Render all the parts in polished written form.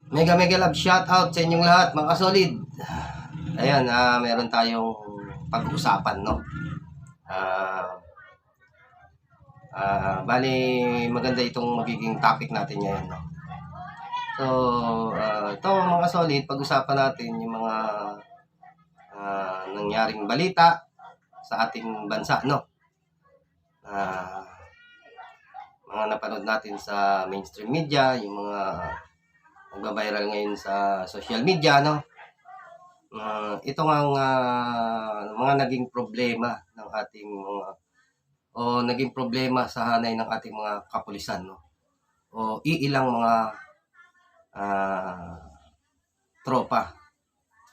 Mega mega love shout out sa inyong lahat mga kasolid. Ayan, meron tayong pag-uusapan, no. Ah, bali maganda itong magiging topic natin ngayon, no. So, ito mga kasolid, pag-usapan natin yung mga nangyaring balita sa ating bansa, no. Mga napanood natin sa mainstream media, yung mga nagba-viral ngayon sa social media, no. Ito ang mga naging problema ng ating mga naging problema sa hanay ng ating mga kapulisan, no. O iilang mga tropa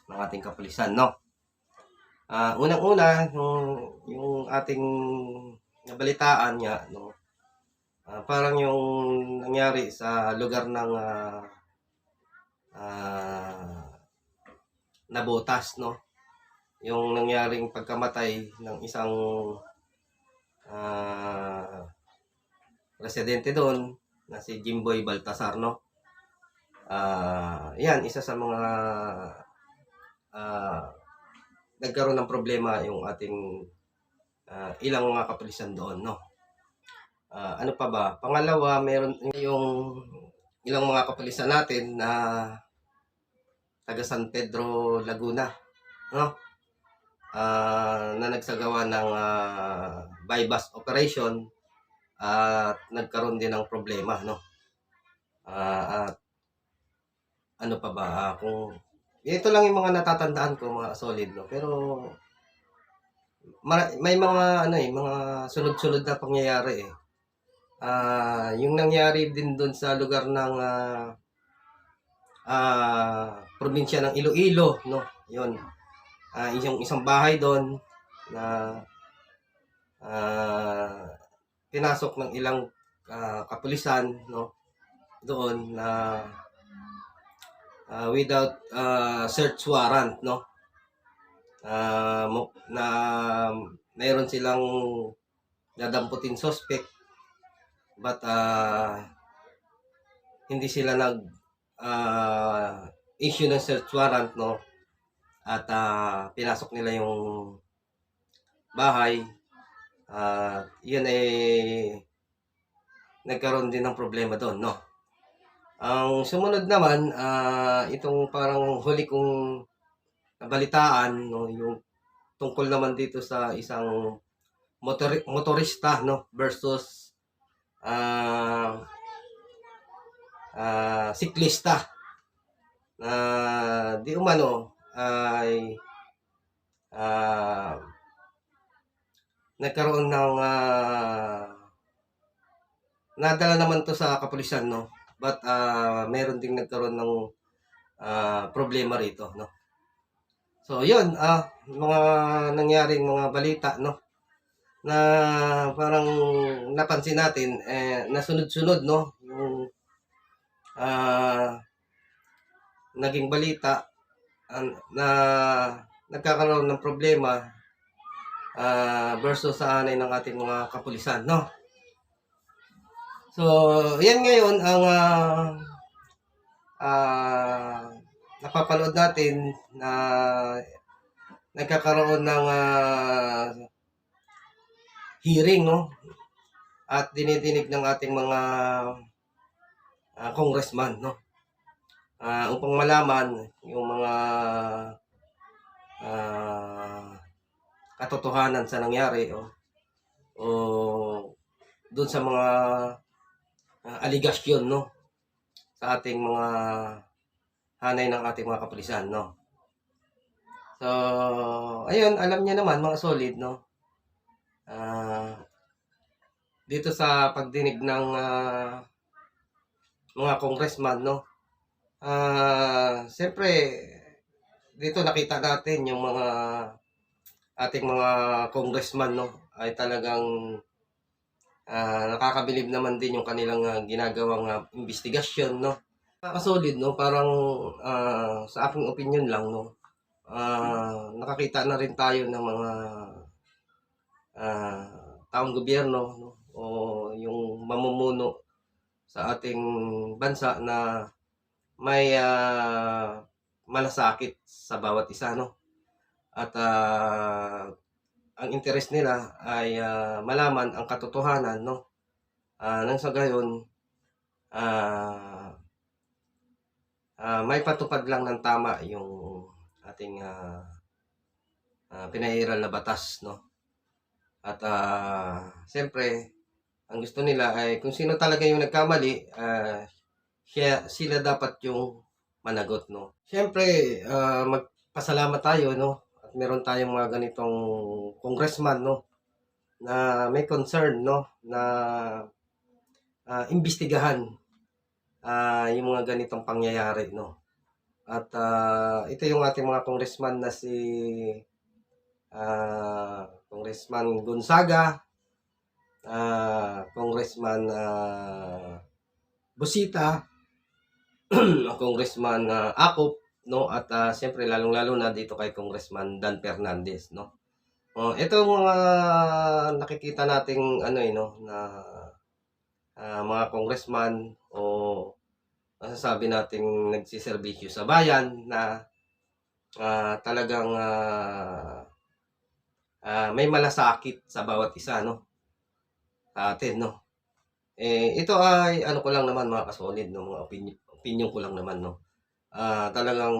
ng ating kapulisan, no. Unang-una, yung ating nabalitaan niya, no. Parang yung nangyari sa lugar ng Nabotas, no. Yung nangyaring pagkamatay ng isang residente doon na si Jimboy Baltasar, no. Yan, isa sa mga nagkaroon ng problema yung ating ilang mga kapulisan doon, no. Ano pa ba? Pangalawa, meron yung ilang mga kapulisan natin na taga San Pedro, Laguna, no. Na nagsagawa ng bypass operation at nagkaroon din ng problema, no. At ano pa ba? Kung ito lang yung mga natatandaan ko, mga solid, no. Pero may mga mga sunod-sunod na pangyayari eh. Yung nangyari din doon sa lugar ng probinsya ng Iloilo, no. Yun. Isang bahay doon na pinasok ng ilang kapulisan, no, doon na without search warrant, no. Na mayroon silang dadamputin suspect but hindi sila nag issue ng search warrant, no. At pinasok nila yung bahay. Yun nagkaroon din ng problema doon, no. Ang sumunod naman, itong parang huli kong nabalitaan, no, yung tungkol naman dito sa isang motorista, no, versus siklista na di umano ay nagkaroon ng nadala naman to sa kapulisan, no, but meron ding nagkaroon ng problema rito, no. So yun, mga nangyaring mga balita, no, na parang napansin natin na sunod-sunod, no, yung naging balita na nagkakaroon ng problema versus sa hanay ng ating mga kapulisan, no. So yan ngayon ang napapanood natin na nagkakaroon ng hearing, no, at dinidinig ng ating mga congressman, no, upang malaman yung mga katotohanan sa nangyari o doon sa mga aligasyon, no, sa ating mga hanay ng ating mga kapulisan, no. So ayun, alam niya naman mga solid, no, dito sa pagdinig ng mga congressman, no, siyempre dito nakita natin yung mga ating mga congressman, no, ay talagang nakakabilib naman din yung kanilang ginagawang investigasyon, no. Nakakasolid, no, parang sa aking opinion lang, no, nakakita na rin tayo ng mga taong gobyerno, no, o yung mamumuno sa ating bansa na may malasakit sa bawat isa, no? At ang interes nila ay malaman ang katotohanan, no? Nang sa gayon, ah, may patupad lang ng tama yung ating pinairal na batas, no? At siyempre, ang gusto nila ay kung sino talaga yung nagkamali, sila dapat yung managot, no? Siyempre, magpasalamat tayo, no? At meron tayong mga ganitong congressman, no? Na may concern, no? Na imbestigahan yung mga ganitong pangyayari, no? At ito yung ating mga congressman na si Congressman Gonzaga, Congressman Busita, Congressman Acop, no? At siyempre lalong-lalo na dito kay Congressman Dan Fernandez, no? Ito mga nakikita nating ano no, na mga congressman o masasabi nating nagsiserbisyo sa bayan na talagang may malasakit sa bawat isa, no? Sa atin, no? Ito ay ano ko lang naman mga kasolid, no? Mga opinion ko lang naman, no? Talagang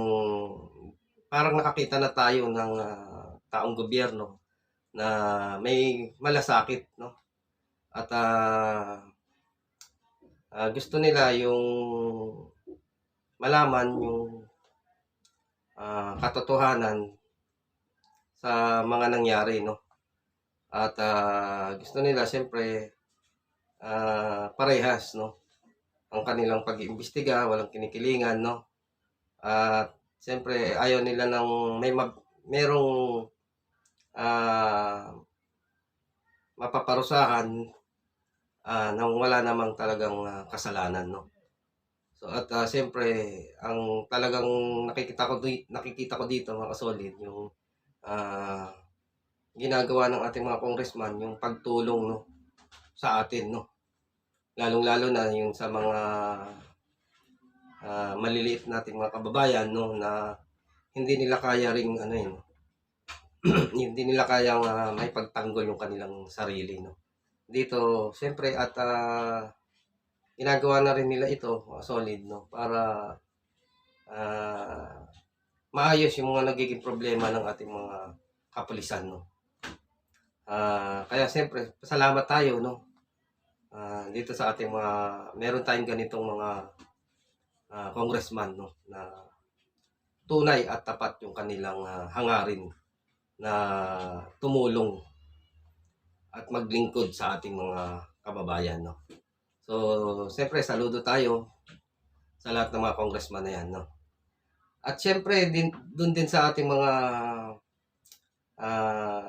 parang nakakita na tayo ng taong gobyerno na may malasakit, no? At gusto nila yung malaman yung katotohanan sa mga nangyari, no? At gusto nila siyempre parehas, no? Ang kanilang pag-iimbestiga, walang kinikilingan, no? At siyempre ayaw nila ng merong mapaparusahan nang wala namang talagang kasalanan, no? So at siyempre ang talagang nakikita ko dito mga kasolid yung ginagawa ng ating mga congressman yung pagtulong, no, sa atin, no? Lalong-lalo na yung sa mga maliliit nating mga kababayan, no, na hindi nila kaya ring ano yun, hindi nila kayang may pagtanggol yung kanilang sarili, no. Dito siyempre at ginagawa na rin nila ito solid, no, para maayos yung mga nagiging problema ng ating mga kapulisan, no. Kaya siyempre pasalamat tayo, no, dito sa ating mga meron tayong ganitong mga congressman, no, na tunay at tapat yung kanilang hangarin na tumulong at maglingkod sa ating mga kababayan, no. So, siyempre saludo tayo sa lahat ng mga congressman na yan, no. At siyempre doon din sa ating mga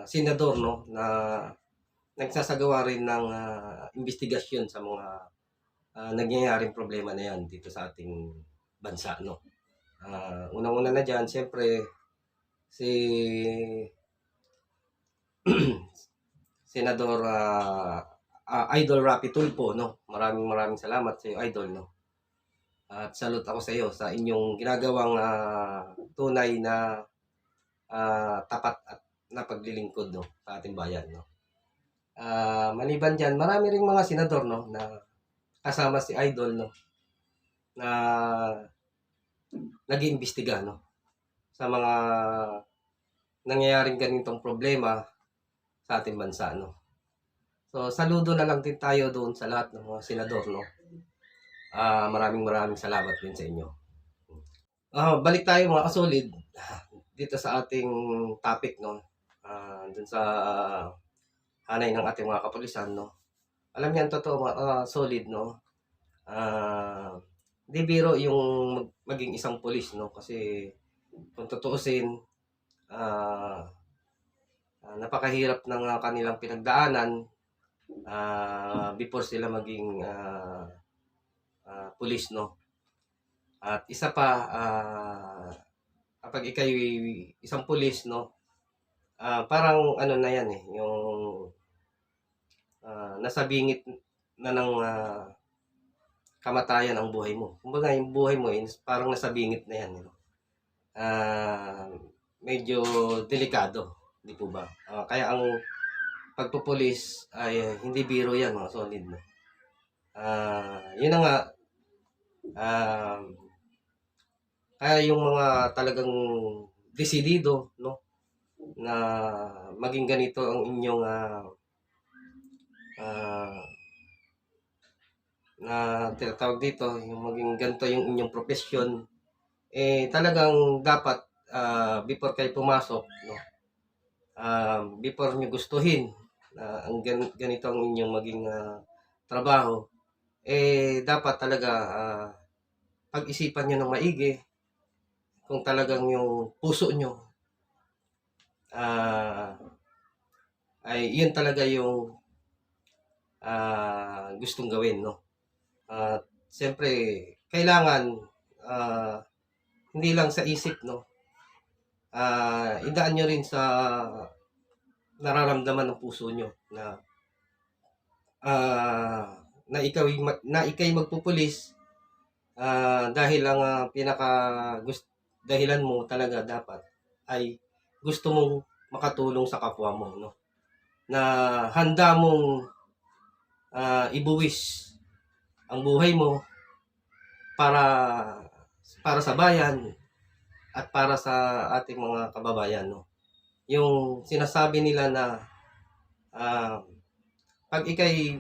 senador, no, na nagsasagawa rin ng investigasyon sa mga nangyayaring problema na yan dito sa ating bansa, no. Unang-una na dyan, siyempre si Senador Idol Rapi Tulfo, no. Maraming salamat sa iyo, Idol, no. At salute ako sa iyo sa inyong ginagawang tunay na tapat at na paglilingkod, no, sa ating bayan, no. Maliban diyan, marami ring mga senador, no, na kasama si Idol, no, na nag-iimbestiga, no, sa mga nangyayaring ganitong problema sa ating bansa, no. So, saludo na lang din tayo doon sa lahat ng mga senador, no. Maraming salamat din sa inyo. Balik tayo mga kasolid dito sa ating topic, no. Dun sa hanay ng ating mga kapulisan, no. Alam niyan totoo mga solid, no. Di biro yung maging isang pulis, no, kasi kung tutuusin napakahirap ng kanilang pinagdaanan before sila maging pulis, no. At isa pa, kapag ikay isang pulis, no, parang ano na yan yung nasa bingit na ng kamatayan ang buhay mo. Kumbaga yung buhay mo is parang nasa bingit na yan, ah, medyo delikado, 'di po ba? Kaya ang pagpupulis ay hindi biro 'yan mga solid, 'no. 'Yun na nga, um, kaya yung mga talagang desidido, 'no, na maging ganito ang inyong, ah, na tinatawag dito, yung maging ganito yung inyong profesyon, talagang dapat, before kayo pumasok, 'no, before nyo gustuhin na ang ganito ang inyong maging, trabaho, dapat talaga, pag-isipan niyo ng maigi kung talagang yung puso niyo, ah, ay yun talaga yung, gustong gawin, 'no. At siyempre kailangan, hindi lang sa isip, 'no, idaan niyo rin sa nararamdaman ng puso niyo na, na ika'y magpupulis, dahil ang, dahilan mo talaga dapat ay gusto mong makatulong sa kapwa mo, 'no, na handa mong, ibuwis ang buhay mo para para sa bayan at para sa ating mga kababayan, 'no. Yung sinasabi nila na, ah, 'pag ika'y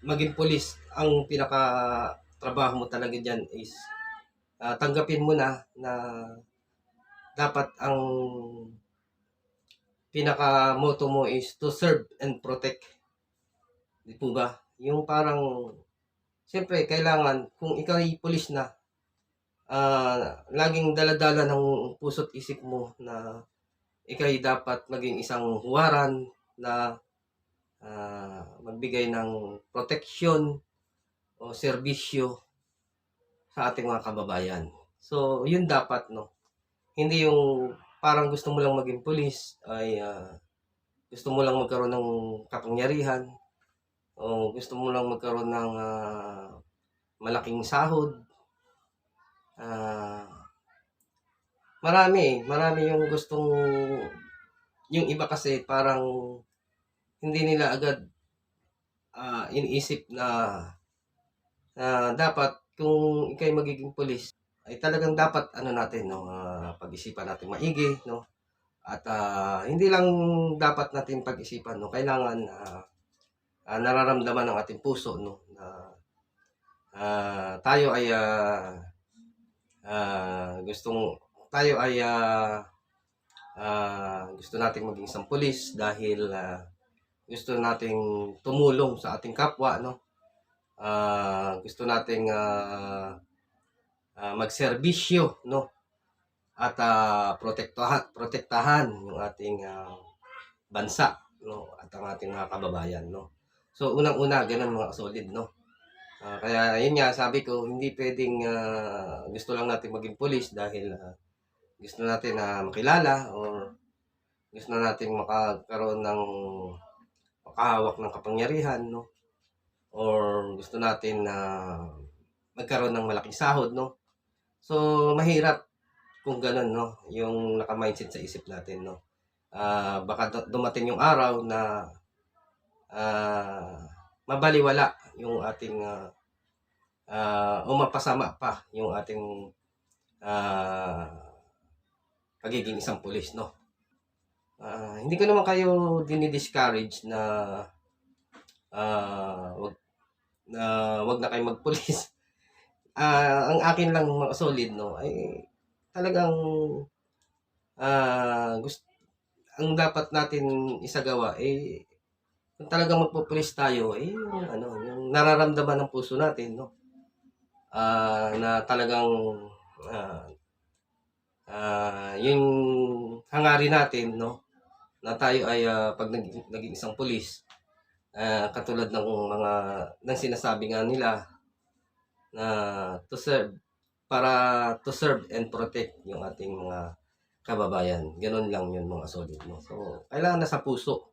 maging pulis, ang pinakatrabaho mo talaga diyan is, tanggapin mo na dapat ang pinaka-motto mo is to serve and protect, 'di po ba? Yung parang siyempre kailangan kung ikaw ay pulis na, laging dala-dala ng puso't isip mo na ika'y dapat maging isang huwaran na, magbigay ng proteksyon o serbisyo sa ating mga kababayan. So, yun dapat, 'no. Hindi yung parang gusto mo lang maging pulis ay, gusto mo lang magkaroon ng kapangyarihan o gusto mo lang magkaroon ng, malaking sahod. Marami yung gustong yung iba kasi parang hindi nila agad, iniisip na, dapat kung ika'y magiging pulis ay talagang dapat ano natin, 'no, pag-isipan natin maigi, 'no, at, hindi lang dapat natin pag-isipan, 'no, kailangan, nararamdaman ng ating puso, 'no, na, tayo ay, gustong tayo ay, gusto nating maging isang pulis dahil, gusto nating tumulong sa ating kapwa, 'no. Gusto nating, magserbisyo, 'no, at, protektahan yung ating, bansa, 'no, at ang ating mga kababayan, 'no. So, unang-una gano'n mga solid, 'no. Kaya yun nga sabi ko hindi puwedeng, gusto lang natin maging pulis dahil, gusto natin na makilala or gusto nating makakaroon ng makahawak ng kapangyarihan, 'no, or gusto natin na magkaroon ng malaking sahod, 'no. So, mahirap kung gano'n, 'no, yung naka-mindset sa isip natin, 'no. Baka dumating yung araw na, mabalewala yung ating, o mapasama pa yung ating, pagiging isang pulis, 'no. Hindi ko naman kayo dini-discourage na, 'wag na kayong magpulis. Ang akin lang mga solid, 'no, ay talagang, ang dapat natin isagawa, kung talagang magpupulis tayo, yung ano, yung nararamdaman ng puso natin, 'no, na talagang, yung hangarin natin, 'no, na tayo ay, 'pag naging isang pulis, katulad ng sinasabi nga nila na to serve and protect yung ating mga kababayan. Gano'n lang yun mga solid, 'no. So, kailangan nasa puso,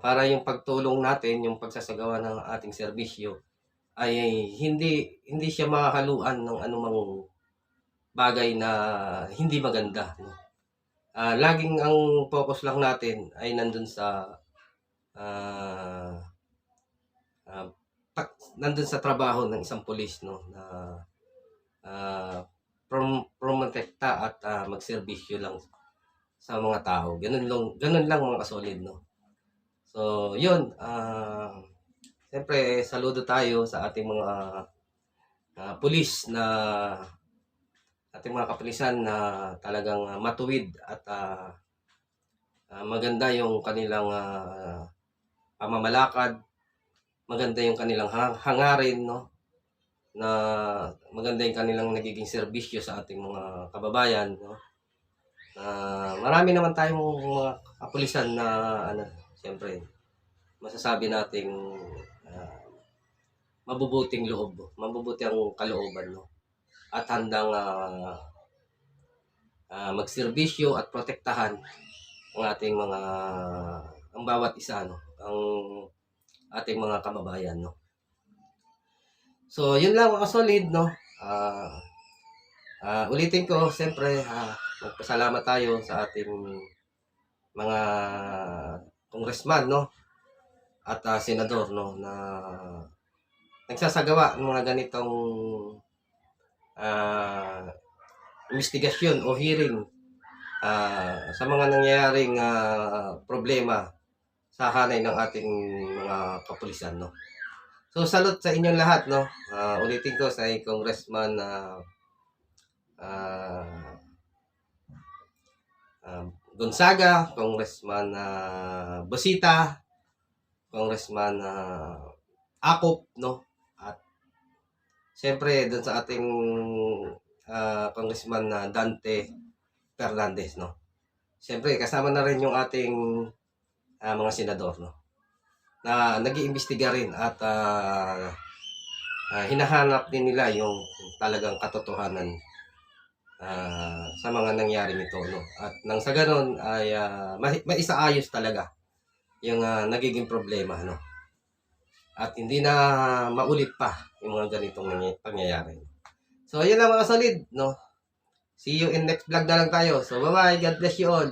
para yung pagtulong natin, yung pagsasagawa ng ating serbisyo, ay hindi siya makahaluan ng anumang bagay na hindi maganda, no? Laging ang focus lang natin ay nandun sa ah, ah, nandun sa trabaho ng isang pulis, no, na ah, promotekta at magserbisyo lang sa mga tao. Ganun lang mga kasolid, no. So, yun, siyempre saludo tayo sa ating mga pulis na ating mga kapulisan na talagang matuwid at maganda yung kanilang pamamalakad, maganda yung kanilang hangarin, no, na maganda yung kanilang nagiging serbisyo sa ating mga kababayan, no. Marami naman tayong mga kapulisan na siyempre masasabi nating mabubuting loob, mabubuti ang kalooban, no, at handang magserbisyo at protektahan ang ating ang bawat isa, no, ang ating mga kababayan, no. So, yun lang mga solid, no. Ulitin ko, siyempre, magpasalamat tayo sa ating mga congressman, no, at senador, no, na nagsasagawa ng mga ganitong investigasyon o hearing sa mga nangyayaring problema sa hanay ng ating mga kapulisan, no. So, salute sa inyong lahat, no. Ulitin ko sa Congressman Gonzaga, Congressman Bosita, Congressman Akop, no. At siyempre doon sa ating Congressman Dante Fernandez, no. Siyempre kasama na rin yung ating mga senador, no, na nag-iimbestiga rin at hinahanap din nila yung talagang katotohanan sa mga nangyari nito, no. At nang sa ganon ay maisaayos talaga yung nagiging problema, no. At hindi na maulit pa yung mga ganitong pangyayari. So, ayun lang mga solid, no. See you in next vlog na lang tayo. So, bye-bye. God bless you all.